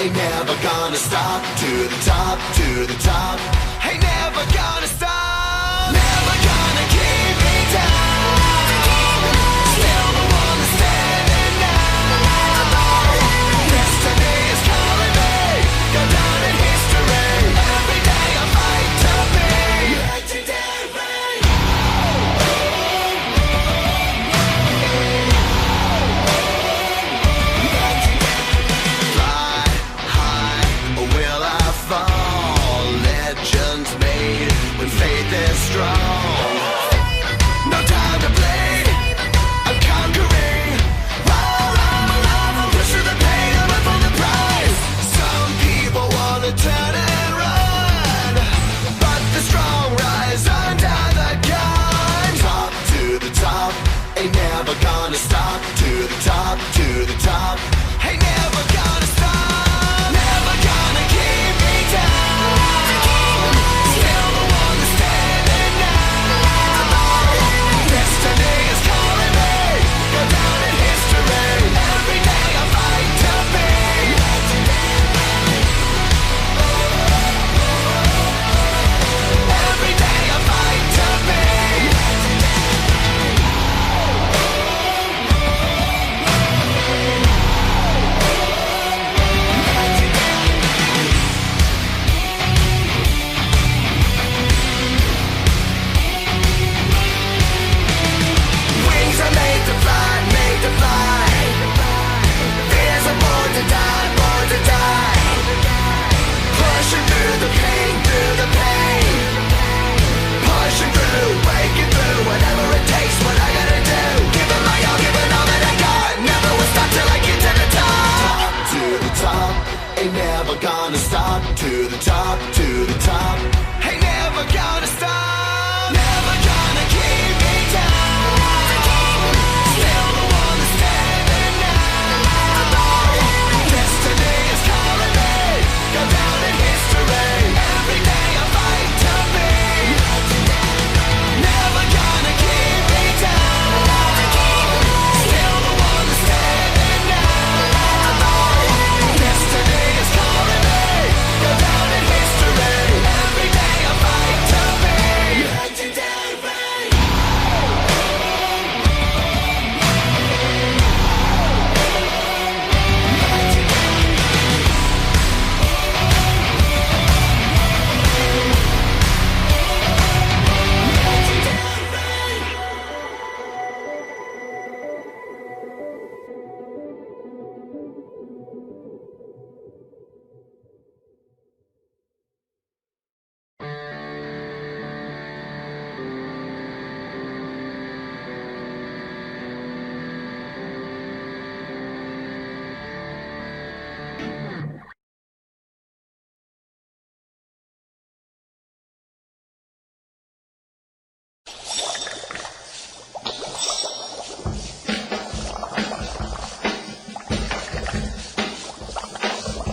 ain't never gonna stop. To the top, to the top, ain't never gonna stop. Never gonna keep me down. Still the one that's standing now. Destiny is calling me, go down in history. Every day I fight to be legendary. Fly high, or will I fall? Legends made when faith is strong. No time to play, I'm conquering. Roll on my life, I'm pushing the pain, I'm up for the prize. Some people wanna turn and run, but the strong rise under the gun. Top to the top, ain't never gonna stop. To the top, to the top, ain't never gonna stop. Never gonna keep me down. Still the one that's standing now. Destiny is calling me, go down in history. Every day I fight to be legendary. Every day I fight to be wings are made to fly, made to fly. Fears are born to die, born to die. Pushing through the pain, through the pain. Pushing through, breaking through, whatever it takes, what I gotta do. Giving my all, giving all that I got. Never will stop till I get to the top. Top to the top, ain't never gonna stop. To the top, to the top, ain't never gonna stop. Never gonna keep me down. Still the one that's standing now. Destiny is calling me, go down in history. Every day I fight to be legendary. Never gonna keep me down. Still the one that's standing now. Destiny is calling me, go down in history. Every day I fight to be legendary.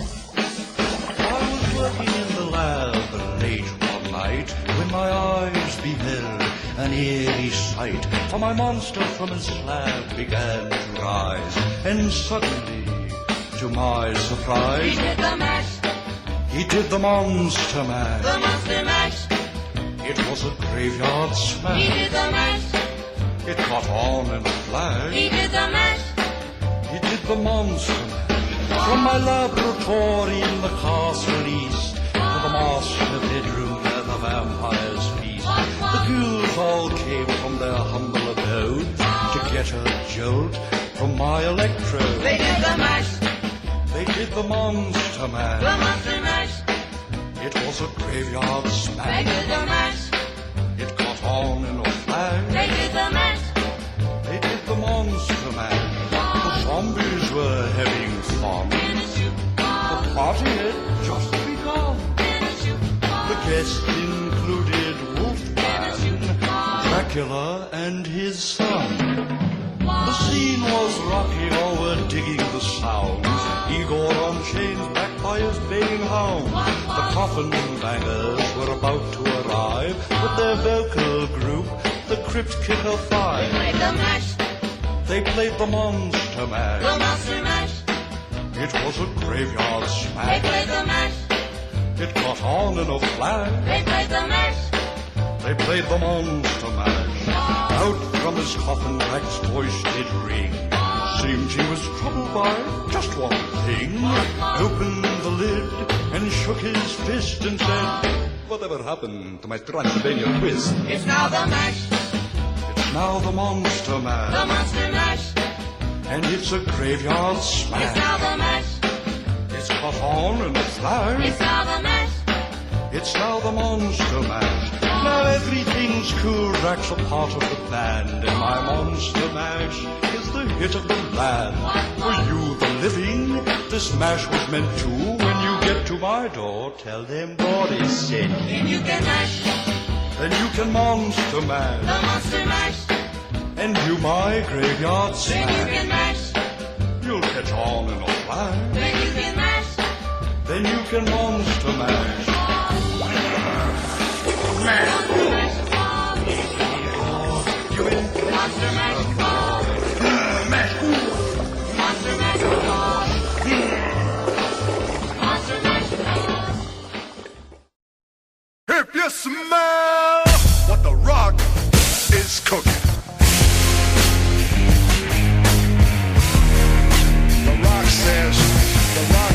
I was working in the lab late one night when my eyes beheld an eerie sight. For my monster from his slab began to rise, and suddenly, to my surprise, He did the mash, he did the monster mash. the monster mash. It was a graveyard He smash. did the mash, It caught on in a flash. he did the mash. He did the monster mash. From my laboratory in the castle east to the master bedroom where the vampires feast, the ghouls all came from their humble abodes to get a jolt from my electrode. They did the mash, They did the monster the mash. monster mash. It was a graveyard They smash. did the mash, It caught on in a flash. they did the mash. They did the monster mash. The zombies were having fun. The party had just begun. The guests included Wolfman, Dracula, and his son. The scene was rocking, all were digging the sounds. Igor on chains, backed by his baying hound. The coffin bangers were about to arrive with their vocal group, the Crypt Kicker Five. Played the mash, They played the monster mash. the monster mash. It was a graveyard They smash. played the mash. It caught on in a flash. They played the mash. They played the monster mash. Out from his coffin Rex's voice did ring. Seemed he was troubled by just one thing. Opened the lid and shook his fist and said, "Whatever happened to my Transylvania twist?" It's now the mash. It's now the monster mash. The monster mash. And it's a graveyard It's smash. now the mash. It's caught on in a flash. It's now the mash. It's now the monster mash. Now everything's cool. Rack's a part of the band, and my monster mash is the hit of the land. For you, the living, this mash was meant to. When you get to my door, tell them what is said. Then you can mash. Then you can monster The mash, monster mash. and you my graveyard Then you smash. can mash. You'll catch on in a flash. Then you can mash. Then you can monster mash. Monster mash. You in Monster mash. mash. Monster mash. Monster mash. If you smell what the rock is cooking. The rock says, the rock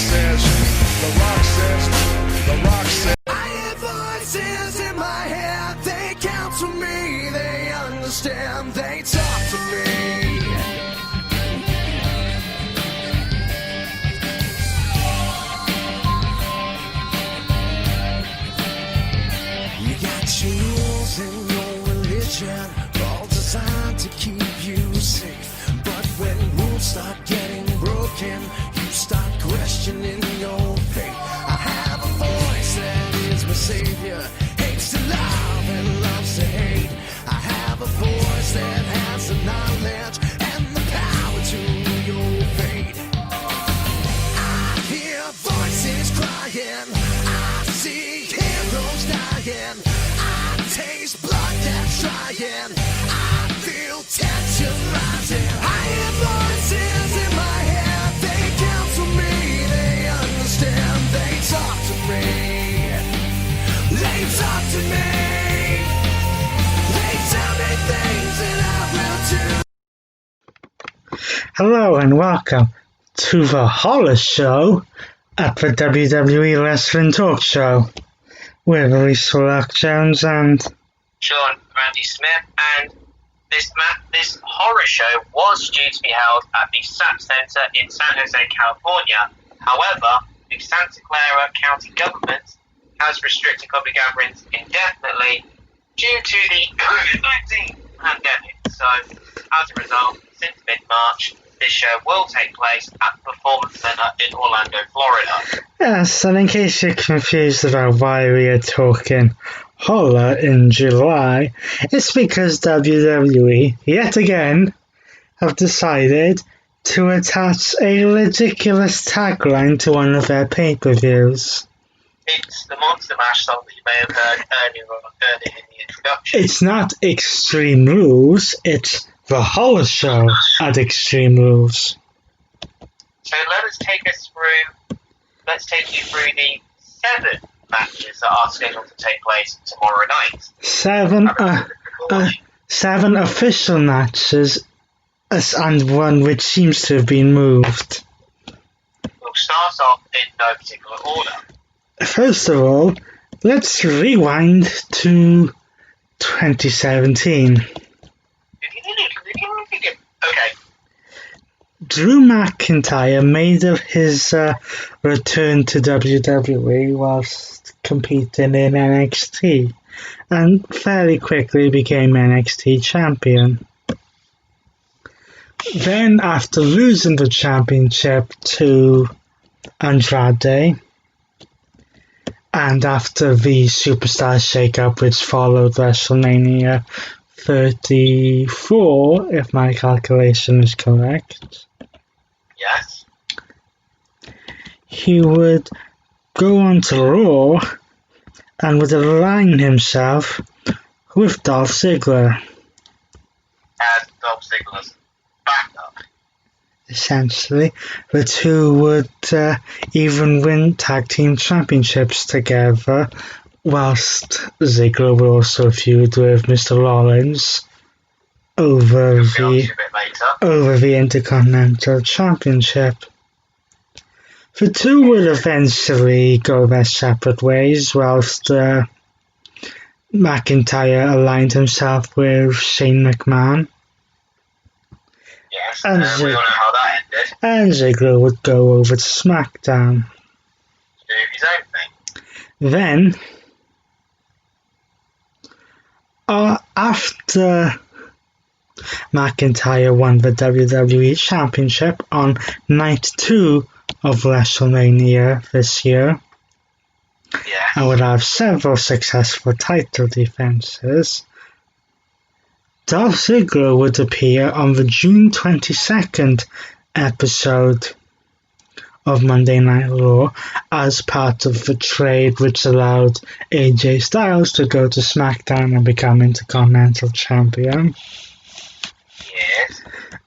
says, the rock says, the rock. I hear voices in my head, they counsel me, they understand, they talk to me. You got your rules and your religion, all designed to keep you safe. But when rules start getting broken, you start questioning your faith. I have a voice that is my savior, hates to love and loves to hate. I have a voice that has the knowledge and the power to your fate. I hear voices crying, I see heroes dying, I taste blood that's trying, I feel tension rising. I hear voices in my head, they counsel me, they understand, they talk to me. They talk to me. They tell me things that I will do. Hello and welcome to the Holler Show at the WWE Wrestling Talk Show with Lisa Rock Jones and Sean Randy Smith, and this horror show was due to be held at the SAP Center in San Jose, California. However, the Santa Clara County government has restricted public gatherings indefinitely due to the COVID-19 pandemic. So, as a result, since mid-March, this show will take place at the Performance Center in Orlando, Florida. yes, and in case you're confused about why we are talking Holler in July, it's because WWE, yet again, have decided to attach a ridiculous tagline to one of their pay-per-views. It's the Monster Mash song that you may have heard earlier in the introduction. It's not Extreme Rules, it's the Holler Show at Extreme Rules. So let's take you through the 7 matches that are scheduled to take place tomorrow night. Seven official matches, and one which seems to have been moved. We'll start off in no particular order. First of all, let's rewind to 2017. Okay, Drew McIntyre made his return to WWE whilst competing in NXT, and fairly quickly became NXT champion. Then, after losing the championship to Andrade, And after the Superstar shakeup, which followed WrestleMania 34, if my calculation is correct, Yes. he would go on to Raw and would align himself with Dolph Ziggler. As Dolph Ziggler's backup. Essentially, the two would even win tag team championships together, whilst Ziggler would also feud with Mr. Rollins over We'll be on to the a bit later. over the Intercontinental Championship. The two would eventually go their separate ways, whilst McIntyre aligned himself with Shane McMahon, Yes. And we all know how that ended. and Ziggler would go over to SmackDown. Do his own thing. Then, after McIntyre won the WWE Championship on Night 2 of WrestleMania this year, Yes. and would have several successful title defenses, Dolph Ziggler would appear on the June 22nd episode of Monday Night Raw as part of the trade which allowed AJ Styles to go to SmackDown and become Intercontinental Champion, Yes.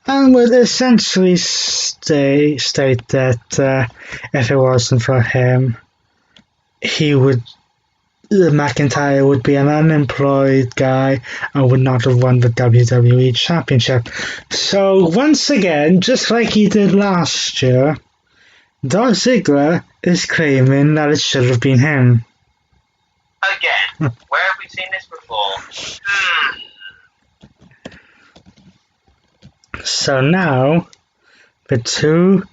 and would essentially state that if it wasn't for him, McIntyre would be an unemployed guy and would not have won the WWE Championship. So once again, just like he did last year, Dolph Ziggler is claiming that it should have been him. Again. Where have we seen this before? So now, the two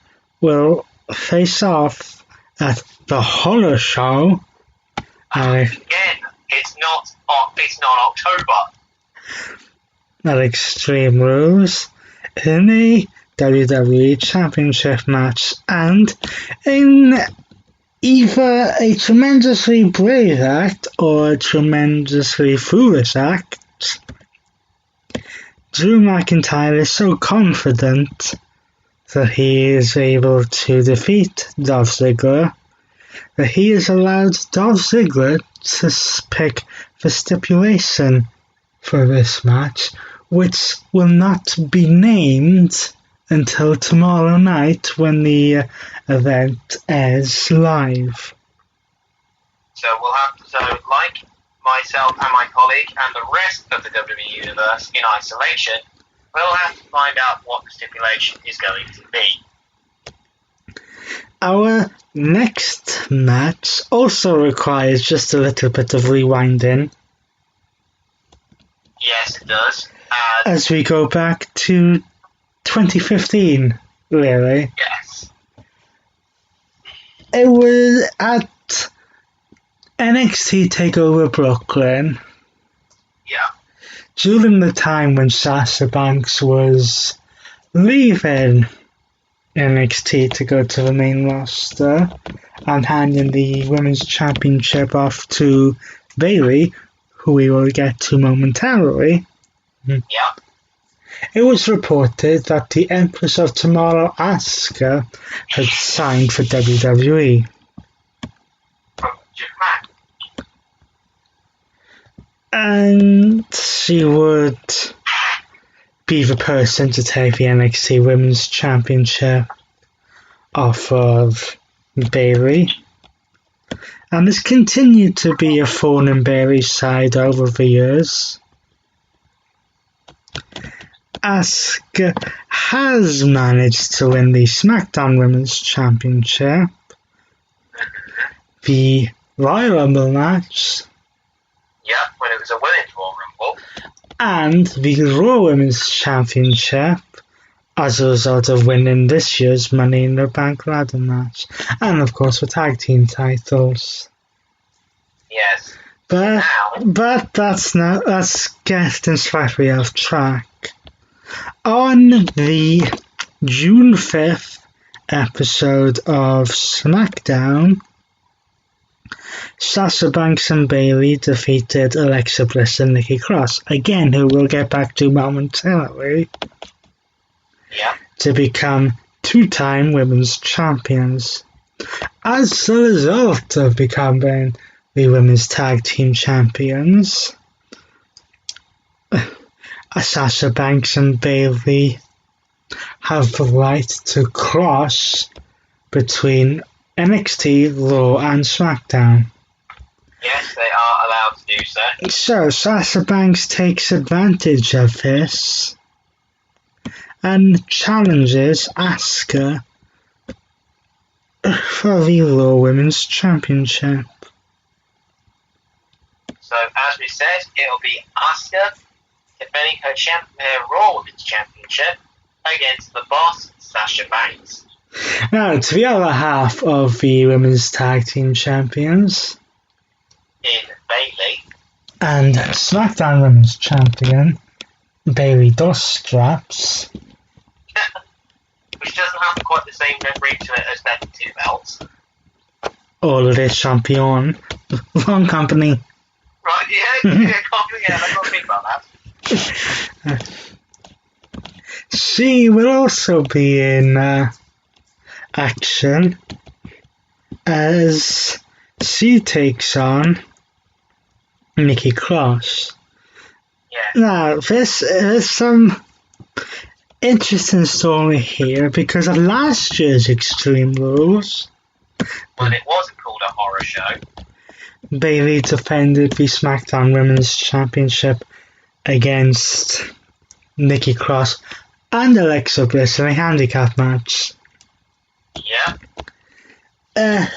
will face off at the Horror Show. Again, it's not October. At Extreme Rules in a WWE Championship match, and in either a tremendously brave act or a tremendously foolish act, Drew McIntyre is so confident that he is able to defeat Dolph Ziggler that he has allowed Dolph Ziggler to pick the stipulation for this match, which will not be named until tomorrow night when the event airs live. So we'll have to, like myself and my colleague and the rest of the WWE Universe in isolation, we'll have to find out what the stipulation is going to be. Our next match also requires just a little bit of rewinding Yes, it does. as we go back to 2015, really. Yes. It was at NXT TakeOver Brooklyn, Yeah. during the time when Sasha Banks was leaving NXT to go to the main roster and handing the Women's Championship off to Bayley, who we will get to momentarily. Yeah. It was reported that the Empress of Tomorrow, Asuka, had signed for WWE. From Japan. And she would be the person to take the NXT Women's Championship off of Bayley. And this continued to be a thorn in Bayley's side over the years. Asuka has managed to win the SmackDown Women's Championship, the Royal Rumble match, Yeah, when it was a Women's Royal Rumble. and the Raw Women's Championship as a result of winning this year's Money in the Bank ladder match, and of course the tag team titles. Yes. But Now, that's getting slightly off track. On the June 5th episode of SmackDown, Sasha Banks and Bayley defeated Alexa Bliss and Nikki Cross, again, who we'll get back to momentarily, Yeah. to become two-time women's champions. As a result of becoming the women's tag team champions, Sasha Banks and Bayley have the right to cross between NXT, Raw and SmackDown. Yes, they are allowed to do so. So Sasha Banks takes advantage of this and challenges Asuka for the Raw Women's Championship. So, as we said, it'll be Asuka defending her Raw Women's Championship against the boss, Sasha Banks. Now, to the other half of the Women's Tag Team Champions In Bayley, and SmackDown Women's Champion, Bayley Dostraps, which doesn't have quite the same ring to it as their two belts. All of this champion, wrong company. Right, yeah, I can't think about that. She will also be in action as she takes on Nikki Cross. Yeah. Now, this is some interesting story here because of last year's Extreme Rules. Well, it wasn't called a horror show. Bayley defended the SmackDown Women's Championship against Nikki Cross and Alexa Bliss in a handicap match. Yeah. And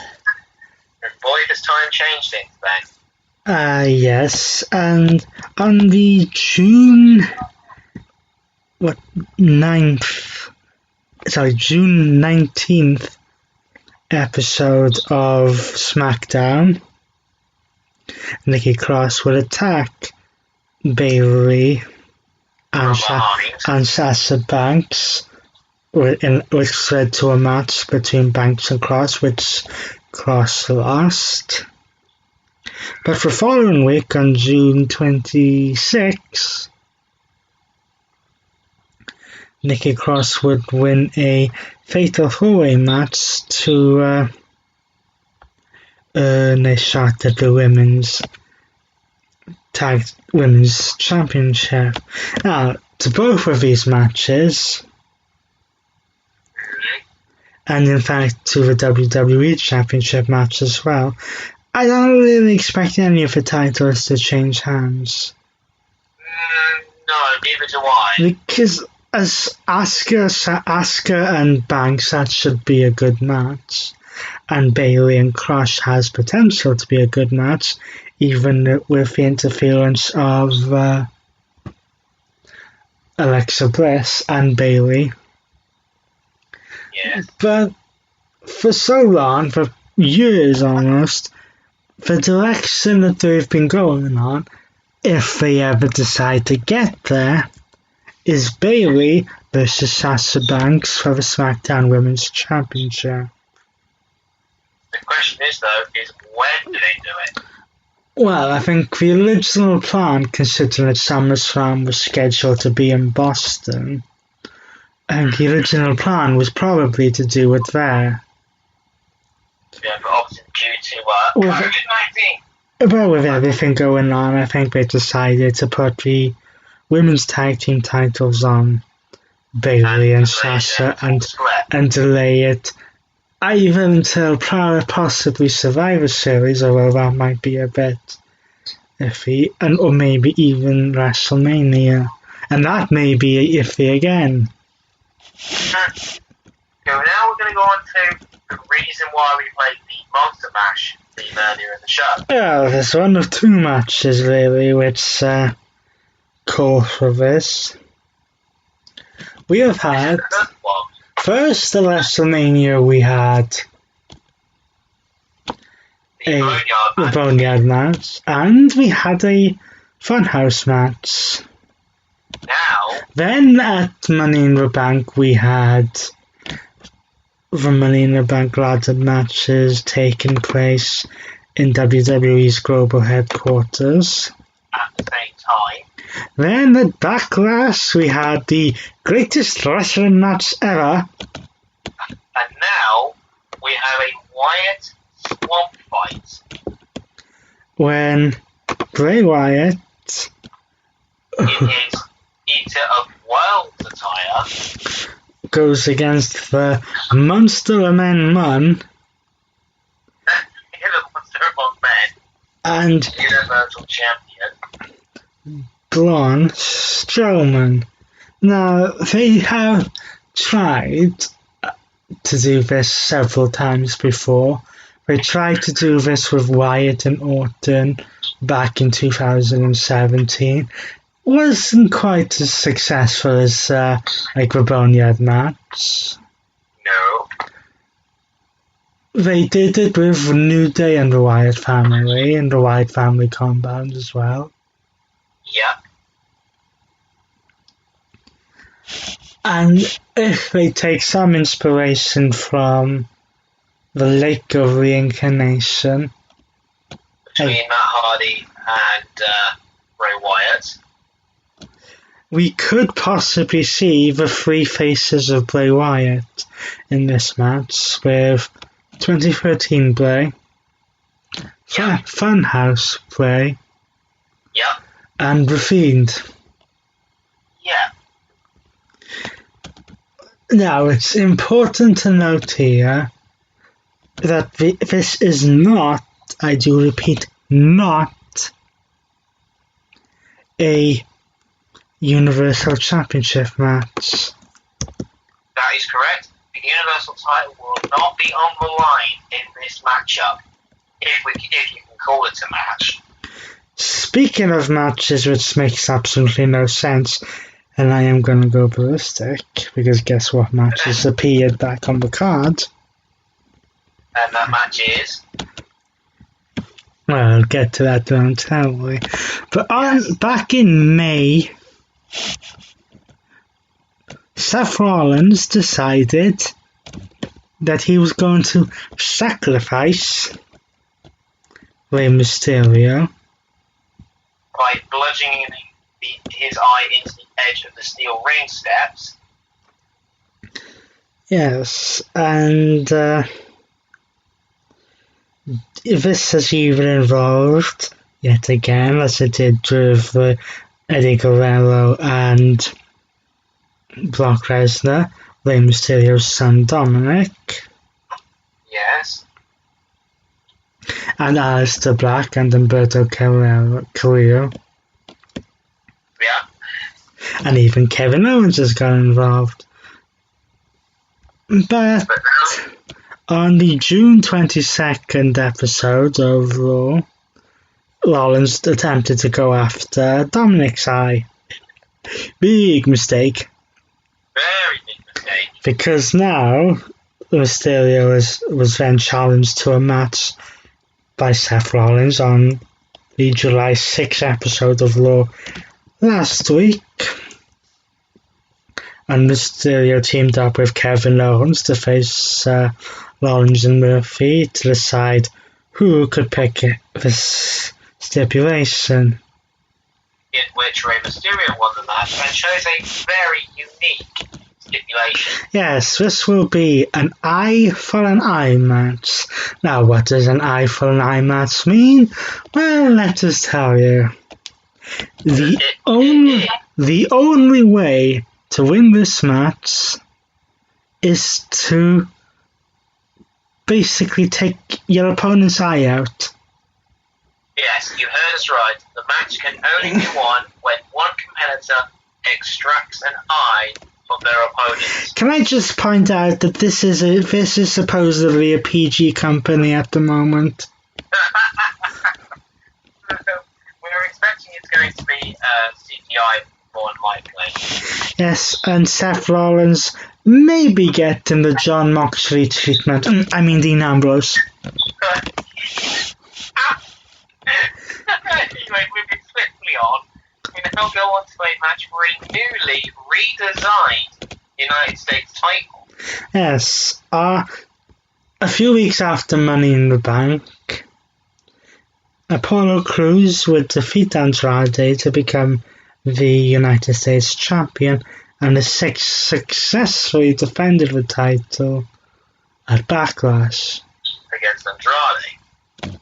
boy, does time change things then. Yes, and on the June 19th episode of SmackDown, Nikki Cross will attack Bayley and Sasha Banks, which led to a match between Banks and Cross, which Cross lost. But for the following week, on June 26, Nikki Cross would win a fatal four-way match to earn a shot at the Women's Championship. Now, to both of these matches, and in fact to the WWE Championship match as well, I don't really expect any of the titles to change hands. No, neither do I. Because as Asuka and Banks, that should be a good match. And Bayley and Cross has potential to be a good match, even with the interference of Alexa Bliss and Bayley. Yes. But for so long, for years almost, the direction that they've been going on, if they ever decide to get there, is Bayley versus Sasha Banks for the SmackDown Women's Championship. The question is, though, is when do they do it? Well, I think the original plan, considering that SummerSlam was scheduled to be in Boston, and the original plan was probably to do it there. Yeah, but obviously due to Well, COVID-19. Well, with everything going on, I think they decided to put the women's tag team titles on Bayley and Sasha and delay it either until possibly Survivor Series, although that might be a bit iffy, or maybe even WrestleMania, and that may be iffy again. So now we're going to go on to the reason why we played the Monster Mash theme earlier in the show. Well, there's one of two matches really which call for this. We have had The first one, first at WrestleMania we had the Boneyard the match. Boneyard match, and we had a Funhouse match. Now, Then at Money in the Bank we had the Money in the Bank ladder matches taking place in WWE's global headquarters. at the same time. Then at Backlash, we had the greatest wrestling match ever. And now we have a Wyatt swamp fight. When Bray Wyatt In his Eater of Worlds attire. goes against the Monster of Men Man In the Monster Among Men. and Universal Champion. Braun Strowman. Now, they have tried to do this several times before. They tried to do this with Wyatt and Orton back in 2017. Wasn't quite as successful as the Boneyard match. No. They did it with New Day and the Wyatt family and the Wyatt family compound as well. Yep. And if they take some inspiration from the Lake of Reincarnation, Between Matt Hardy and Bray Wyatt. we could possibly see the three faces of Bray Wyatt in this match with 2013 Bray, Yep. Funhouse Bray, Yep. and The Fiend. Yeah. Now, it's important to note here that this is not, I do repeat, not a Universal Championship match. That is correct. The Universal title will not be on the line in this matchup, if you can call it a match. Speaking of matches which makes absolutely no sense, and I am going to go ballistic, because guess what match has appeared back on the card? And that match is Well, I'll get to that momentarily. But back in May, Seth Rollins decided that he was going to sacrifice Rey Mysterio. by bludgeoning his eye into the edge of the steel ring steps. Yes, and this has even involved, yet again, as it did with Eddie Guerrero and Brock Lesnar, Rey Mysterio's son Dominic, Yes. and Aleister Black and Humberto Carrillo, Yeah. and even Kevin Owens has got involved. But But now, on the June 22nd episode of Raw, Rollins attempted to go after Dominic's eye. Big mistake, very big mistake. because now Mysterio was then challenged to a match by Seth Rollins on the July 6th episode of Raw last week. And Mysterio teamed up with Kevin Owens to face Rollins and Murphy to decide who could pick this stipulation. In which Rey Mysterio won the match and shows a very unique stipulation. Yes, this will be an eye for an eye match. Now, what does an eye for an eye match mean? Well, let us tell you. The only way to win this match is to basically take your opponent's eye out. Yes, you heard us right. The match can only be won when one competitor extracts an eye from their opponent. Can I just point out that this is supposedly a PG company at the moment? We're expecting it's going to be CGI more than likely. Yes, and Seth Rollins may be getting the John Moxley treatment. I mean Dean Ambrose. Anyway, moving swiftly on, we now go on to a match for a newly redesigned United States title. Yes, a few weeks after Money in the Bank, Apollo Crews would defeat Andrade to become the United States champion and has successfully defended the title at Backlash. Against Andrade.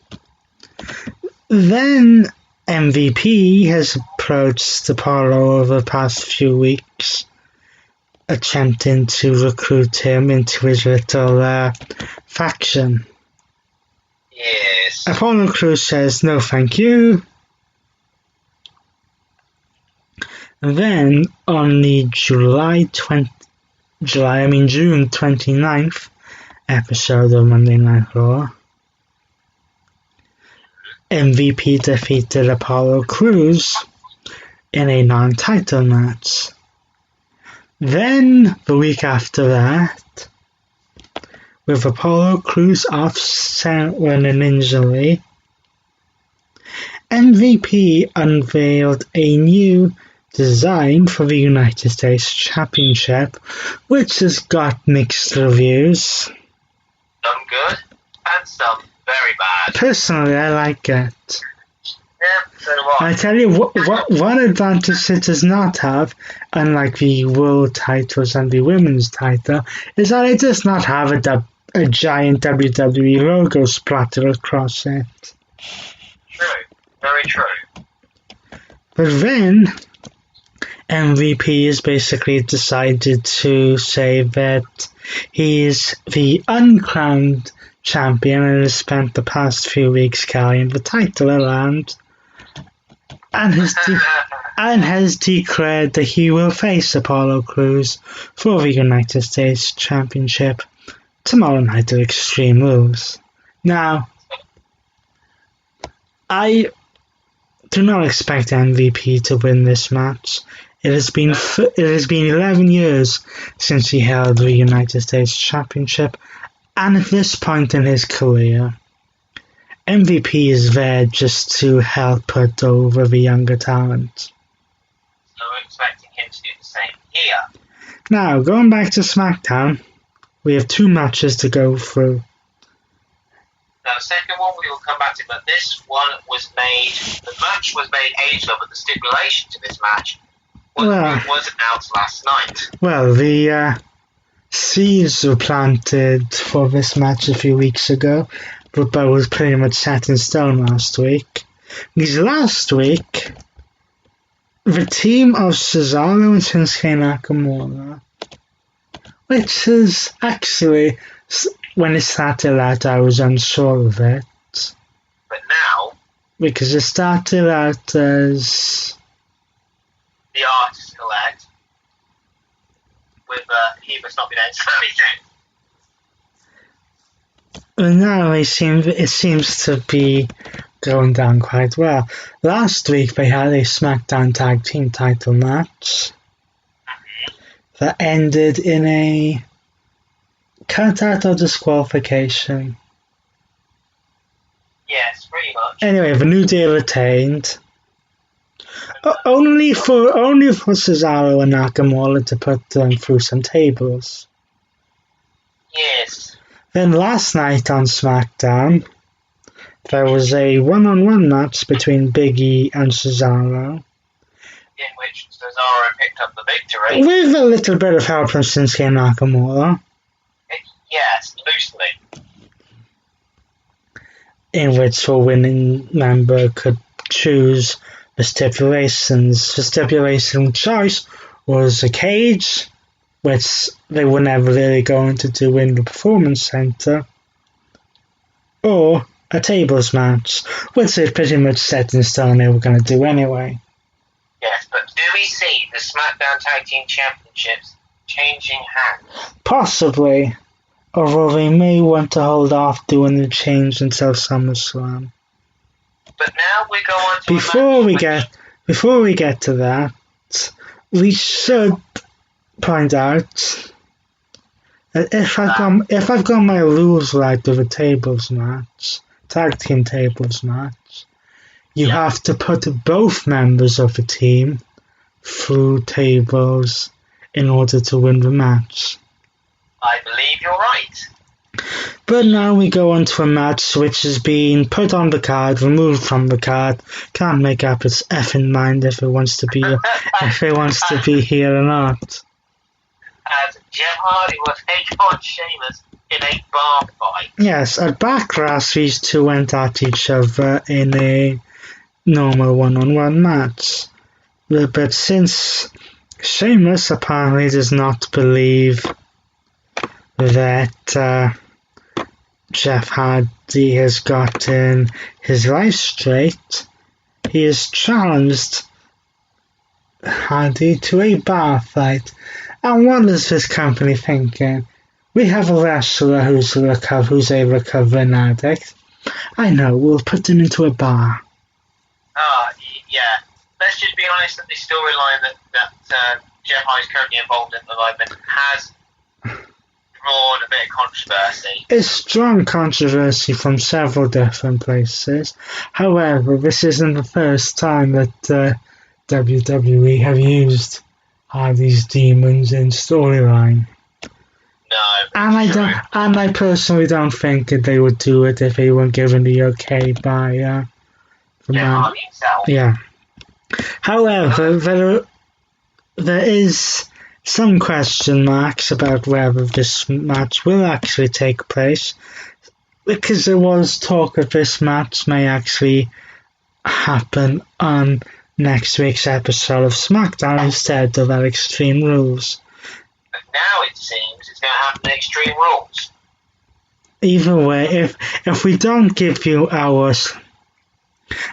Then MVP has approached Apollo over the past few weeks, attempting to recruit him into his little faction. Yes. Apollo Crews says no thank you. And then on the June 29th episode of Monday Night Raw, MVP defeated Apollo Crews in a non-title match. Then, the week after that, with Apollo Crews off with an injury, MVP unveiled a new design for the United States Championship, which has got mixed reviews. Some good and some very bad. Personally, I like it. Yeah, so do I. I tell you, one advantage it does not have, unlike the world titles and the women's title, is that it does not have a giant WWE logo splattered across it. True. Very true. But then, MVP has basically decided to say that he is the uncrowned champion and has spent the past few weeks carrying the title around, and has declared that he will face Apollo Crews for the United States Championship tomorrow night at Extreme Rules. Now, I do not expect MVP to win this match. It has been 11 years since he held the United States Championship, and at this point in his career, MVP is there just to help put over the younger talent. So we're expecting him to do the same here. Now, going back to SmackDown, we have 2 matches to go through. Now, the second one we will come back to, but this one was made, the match was made ages ago, but the stipulation to this match was announced last night. Well, the seeds were planted for this match a few weeks ago, but that was pretty much set in stone last week. Because last week, the team of Cesaro and Shinsuke Nakamura, which is actually, when it started out, I was unsure of it. But now, Because it started out as... the artist elect, with he must not be named, so he did. Well, now it seems to be going down quite well. Last week they had a SmackDown Tag Team title match that ended in a count-out or disqualification. Yes, pretty much. Anyway, the New Day retained. Only for Cesaro and Nakamura to put them through some tables. Yes. Then last night on SmackDown, there was a one-on-one match between Big E and Cesaro, In which Cesaro picked up the victory. with a little bit of help from Shinsuke Nakamura, Yes, loosely. in which the winning member could choose the stipulations. The stipulation choice was a cage, which they were never really going to do in the Performance Center, or a tables match, which they pretty much set in stone they were going to do anyway. Yes, but do we see the SmackDown Tag Team Championships changing hands? Possibly, although they may want to hold off doing the change until SummerSlam. But now we go on to Before we get to that, we should point out that if I've got my rules right with a tables match, tag team tables match, you have to put both members of the team through tables in order to win the match. I believe you're right. But now we go on to a match which has been put on the card, removed from the card. Can't make up its effing mind if it wants to be here or not. As Jeff Hardy will take on Sheamus in a bar fight. Yes, at Backlash these two went at each other in a normal one-on-one match. But since Sheamus apparently does not believe that Jeff Hardy has gotten his life straight, he has challenged Hardy to a bar fight. And what is this company thinking? We have a wrestler who's a recovering addict. I know, we'll put him into a bar. Yeah. Let's just be honest that the storyline that Jeff Hardy's currently involved in at the moment has drawn a bit of controversy. It's drawn controversy from several different places. However, this isn't the first time that WWE have used Hardy's demons in storyline. No. And I personally don't think that they would do it if they weren't given the okay by the Jeff man. Hardy himself. Yeah. However, there is some question marks about whether this match will actually take place, because there was talk that this match may actually happen on next week's episode of SmackDown instead of at Extreme Rules. But now it seems it's going to happen in Extreme Rules. Either way, if we don't give you our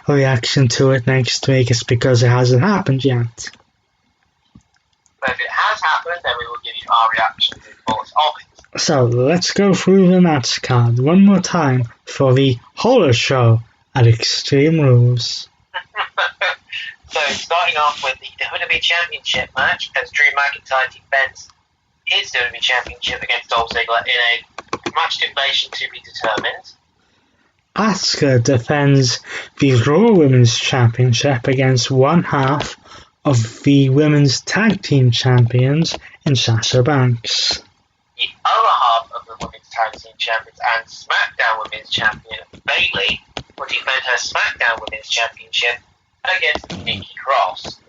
reaction to it next week, it's because it hasn't happened yet. But if it has happened, then we will give you our reactions and thoughts of it. So let's go through the match card one more time for the horror show at Extreme Rules. So starting off with the WWE Championship match, as Drew McIntyre defends his WWE Championship against Dolph Ziggler in a match stipulation to be determined. Asuka defends the Raw Women's Championship against one half of the Women's Tag Team Champions in Sasha Banks. The other half of the Women's Tag Team Champions and SmackDown Women's Champion, Bayley, will defend her SmackDown Women's Championship against Nikki Cross.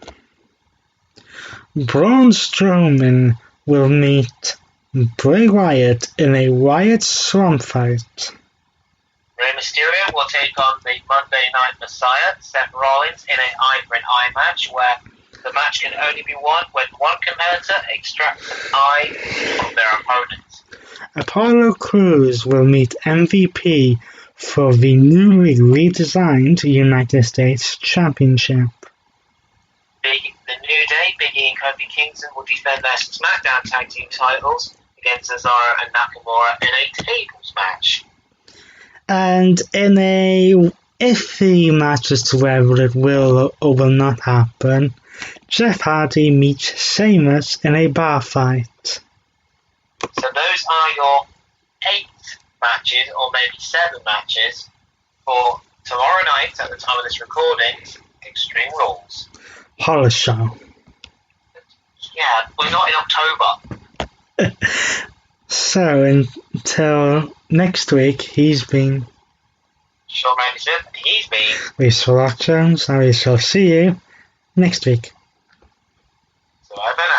Braun Strowman will meet Bray Wyatt in a Wyatt Swamp fight. Rey Mysterio will take on the Monday Night Messiah, Seth Rollins, in an eye-for-an-eye match where the match can only be won when one competitor extracts an eye from their opponent. Apollo Crews will meet MVP for the newly redesigned United States Championship. The New Day, Big E and Kofi Kingston will defend their SmackDown Tag Team titles against Cesaro and Nakamura in a tables match. And if the match as to whether it will or will not happen, Jeff Hardy meets Sheamus in a bar fight. So those are your 8 matches, or maybe 7 matches, for tomorrow night at the time of this recording, Extreme Rules. Horror show. Yeah, we're not in October. So until next week, he's been Sean Randy Smith, and he's been Lisa Rock Jones, and we shall see you next week. So I better